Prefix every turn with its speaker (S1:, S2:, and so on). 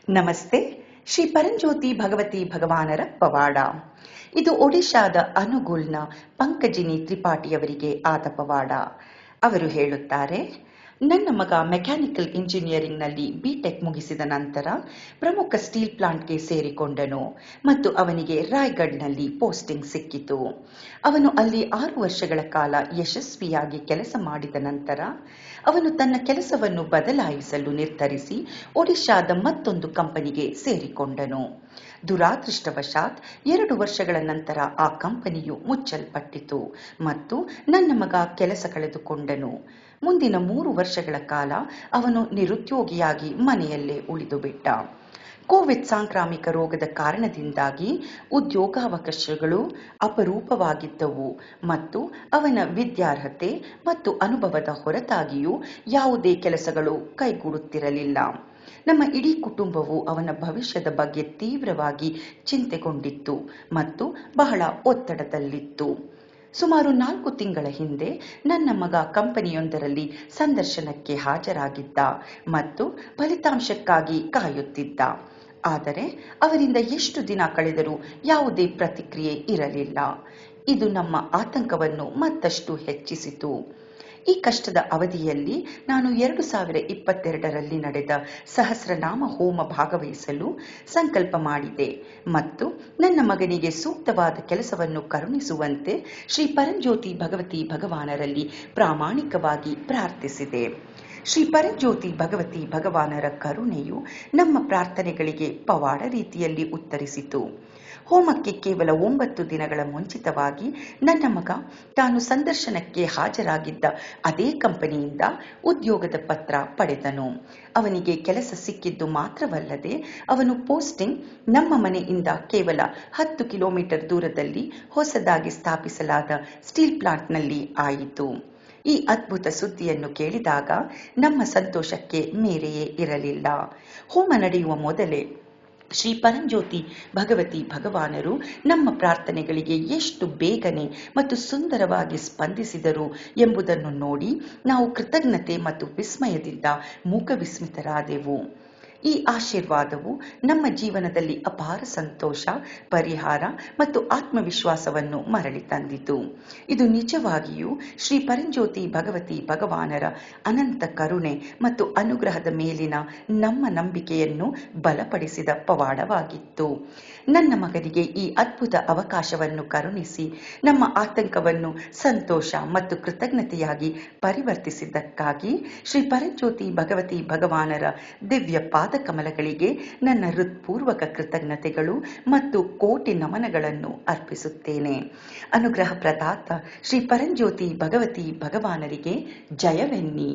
S1: ನಮಸ್ತೆ. ಶ್ರೀ ಪರಂಜ್ಯೋತಿ ಭಗವತಿ ಭಗವಾನರ ಪವಾಡ. ಇದು ಒಡಿಶಾದ ಅನುಗುಲ್ನ ಪಂಕಜಿನಿ ತ್ರಿಪಾಠಿಯವರಿಗೆ ಆದ ಪವಾಡ. ಅವರು ಹೇಳುತ್ತಾರೆ, ನನ್ನ ಮಗ ಮೆಕ್ಯಾನಿಕಲ್ ಇಂಜಿನಿಯರಿಂಗ್ನಲ್ಲಿ ಬಿಟೆಕ್ ಮುಗಿಸಿದ ನಂತರ ಪ್ರಮುಖ ಸ್ಟೀಲ್ ಪ್ಲಾಂಟ್ಗೆ ಸೇರಿಕೊಂಡನು ಮತ್ತು ಅವನಿಗೆ ರಾಯ್ಗಢ್ನಲ್ಲಿ ಪೋಸ್ಟಿಂಗ್ ಸಿಕ್ಕಿತು. ಅವನು ಅಲ್ಲಿ 6 ವರ್ಷಗಳ ಕಾಲ ಯಶಸ್ವಿಯಾಗಿ ಕೆಲಸ ಮಾಡಿದ ನಂತರ ಅವನು ತನ್ನ ಕೆಲಸವನ್ನು ಬದಲಾಯಿಸಲು ನಿರ್ಧರಿಸಿ ಒಡಿಶಾದ ಮತ್ತೊಂದು ಕಂಪನಿಗೆ ಸೇರಿಕೊಂಡನು. ದುರಾದೃಷ್ಟವಶಾತ್ 2 ವರ್ಷಗಳ ನಂತರ ಆ ಕಂಪನಿಯು ಮುಚ್ಚಲ್ಪಟ್ಟಿತು ಮತ್ತು ನನ್ನ ಮಗ ಕೆಲಸ ಕಳೆದುಕೊಂಡನು. ಮುಂದಿನ 3 ವರ್ಷಗಳ ಕಾಲ ಅವನು ನಿರುದ್ಯೋಗಿಯಾಗಿ ಮನೆಯಲ್ಲೇ ಉಳಿದುಬಿಟ್ಟ. ಕೋವಿಡ್ ಸಾಂಕ್ರಾಮಿಕ ರೋಗದ ಕಾರಣದಿಂದಾಗಿ ಉದ್ಯೋಗಾವಕಾಶಗಳು ಅಪರೂಪವಾಗಿದ್ದವು ಮತ್ತು ಅವನ ವಿದ್ಯಾರ್ಹತೆ ಮತ್ತು ಅನುಭವದ ಹೊರತಾಗಿಯೂ ಯಾವುದೇ ಕೆಲಸಗಳು ಕೈಗೂಡುತ್ತಿರಲಿಲ್ಲ. ನಮ್ಮ ಇಡೀ ಕುಟುಂಬವು ಅವನ ಭವಿಷ್ಯದ ಬಗ್ಗೆ ತೀವ್ರವಾಗಿ ಚಿಂತೆಗೊಂಡಿತ್ತು ಮತ್ತು ಬಹಳ ಒತ್ತಡದಲ್ಲಿತ್ತು. ಸುಮಾರು 4 ತಿಂಗಳ ಹಿಂದೆ ನನ್ನ ಮಗ ಕಂಪನಿಯೊಂದರಲ್ಲಿ ಸಂದರ್ಶನಕ್ಕೆ ಹಾಜರಾಗಿದ್ದ ಮತ್ತು ಫಲಿತಾಂಶಕ್ಕಾಗಿ ಕಾಯುತ್ತಿದ್ದ. ಆದರೆ ಅವರಿಂದ ಎಷ್ಟು ದಿನ ಕಳೆದರೂ ಯಾವುದೇ ಪ್ರತಿಕ್ರಿಯೆ ಇರಲಿಲ್ಲ. ಇದು ನಮ್ಮ ಆತಂಕವನ್ನು ಮತ್ತಷ್ಟು ಹೆಚ್ಚಿಸಿತು. ಈ ಕಷ್ಟದ ಅವಧಿಯಲ್ಲಿ ನಾನು 2022ರಲ್ಲಿ ನಡೆದ ಸಹಸ್ರನಾಮ ಹೋಮ ಭಾಗವಹಿಸಲು ಸಂಕಲ್ಪ ಮಾಡಿದೆ ಮತ್ತು ನನ್ನ ಮಗನಿಗೆ ಸೂಕ್ತವಾದ ಕೆಲಸವನ್ನು ಕರುಣಿಸುವಂತೆ ಶ್ರೀ ಪರಂಜ್ಯೋತಿ ಭಗವತಿ ಭಗವಾನರಲ್ಲಿ ಪ್ರಾಮಾಣಿಕವಾಗಿ ಪ್ರಾರ್ಥಿಸಿದೆ. ಶ್ರೀ ಪರಂಜ್ಯೋತಿ ಭಗವತಿ ಭಗವಾನರ ಕರುಣೆಯು ನಮ್ಮ ಪ್ರಾರ್ಥನೆಗಳಿಗೆ ಪವಾಡ ರೀತಿಯಲ್ಲಿ ಉತ್ತರಿಸಿತು. ಹೋಮಕ್ಕೆ ಕೇವಲ 9 ದಿನಗಳ ಮುಂಚಿತವಾಗಿ ನನ್ನ ಮಗ ತಾನು ಸಂದರ್ಶನಕ್ಕೆ ಹಾಜರಾಗಿದ್ದ ಅದೇ ಕಂಪನಿಯಿಂದ ಉದ್ಯೋಗದ ಪತ್ರ ಪಡೆದನು. ಅವನಿಗೆ ಕೆಲಸ ಸಿಕ್ಕಿದ್ದು ಮಾತ್ರವಲ್ಲದೆ ಅವನು ಪೋಸ್ಟಿಂಗ್ ನಮ್ಮ ಮನೆಯಿಂದ ಕೇವಲ 10 ಕಿಲೋಮೀಟರ್ ದೂರದಲ್ಲಿ ಹೊಸದಾಗಿ ಸ್ಥಾಪಿಸಲಾದ ಸ್ಟೀಲ್ ಪ್ಲಾಂಟ್ನಲ್ಲಿ ಆಯಿತು. ಈ ಅದ್ಭುತ ಸುದ್ದಿಯನ್ನು ಕೇಳಿದಾಗ ನಮ್ಮ ಸಂತೋಷಕ್ಕೆ ಮೇರೆಯೇ ಇರಲಿಲ್ಲ. ಹೋಮ ನಡೆಯುವ ಮೊದಲೇ ಶ್ರೀ ಪರಂಜ್ಯೋತಿ ಭಗವತಿ ಭಗವಾನರು ನಮ್ಮ ಪ್ರಾರ್ಥನೆಗಳಿಗೆ ಎಷ್ಟು ಬೇಗನೆ ಮತ್ತು ಸುಂದರವಾಗಿ ಸ್ಪಂದಿಸಿದರು ಎಂಬುದನ್ನು ನೋಡಿ ನಾವು ಕೃತಜ್ಞತೆ ಮತ್ತು ವಿಸ್ಮಯದಿಂದ ಮೂಕವಿಸ್ಮಿತರಾದೆವು. ಈ ಆಶೀರ್ವಾದವು ನಮ್ಮ ಜೀವನದಲ್ಲಿ ಅಪಾರ ಸಂತೋಷ, ಪರಿಹಾರ ಮತ್ತು ಆತ್ಮವಿಶ್ವಾಸವನ್ನು ಮರಳಿ ತಂದಿತು. ಇದು ನಿಜವಾಗಿಯೂ ಶ್ರೀ ಪರಂಜ್ಯೋತಿ ಭಗವತಿ ಭಗವಾನರ ಅನಂತ ಕರುಣೆ ಮತ್ತು ಅನುಗ್ರಹದ ಮೇಲಿನ ನಮ್ಮ ನಂಬಿಕೆಯನ್ನು ಬಲಪಡಿಸಿದ ಪವಾಡವಾಗಿತ್ತು. ನನ್ನ ಮಗನಿಗೆ ಈ ಅದ್ಭುತ ಅವಕಾಶವನ್ನು ಕರುಣಿಸಿ ನಮ್ಮ ಆತಂಕವನ್ನು ಸಂತೋಷ ಮತ್ತು ಕೃತಜ್ಞತೆಯಾಗಿ ಪರಿವರ್ತಿಸಿದ್ದಕ್ಕಾಗಿ ಶ್ರೀ ಪರಂಜ್ಯೋತಿ ಭಗವತಿ ಭಗವಾನರ ದಿವ್ಯ ಪಾದಕಮಲಗಳಿಗೆ ನನ್ನ ಹೃತ್ಪೂರ್ವಕ ಕೃತಜ್ಞತೆಗಳು ಮತ್ತು ಕೋಟಿ ನಮನಗಳನ್ನು ಅರ್ಪಿಸುತ್ತೇನೆ. ಅನುಗ್ರಹ ಪ್ರದಾತ ಶ್ರೀ ಪರಂಜ್ಯೋತಿ ಭಗವತಿ ಭಗವಾನರಿಗೆ ಜಯವೆನ್ನಿ.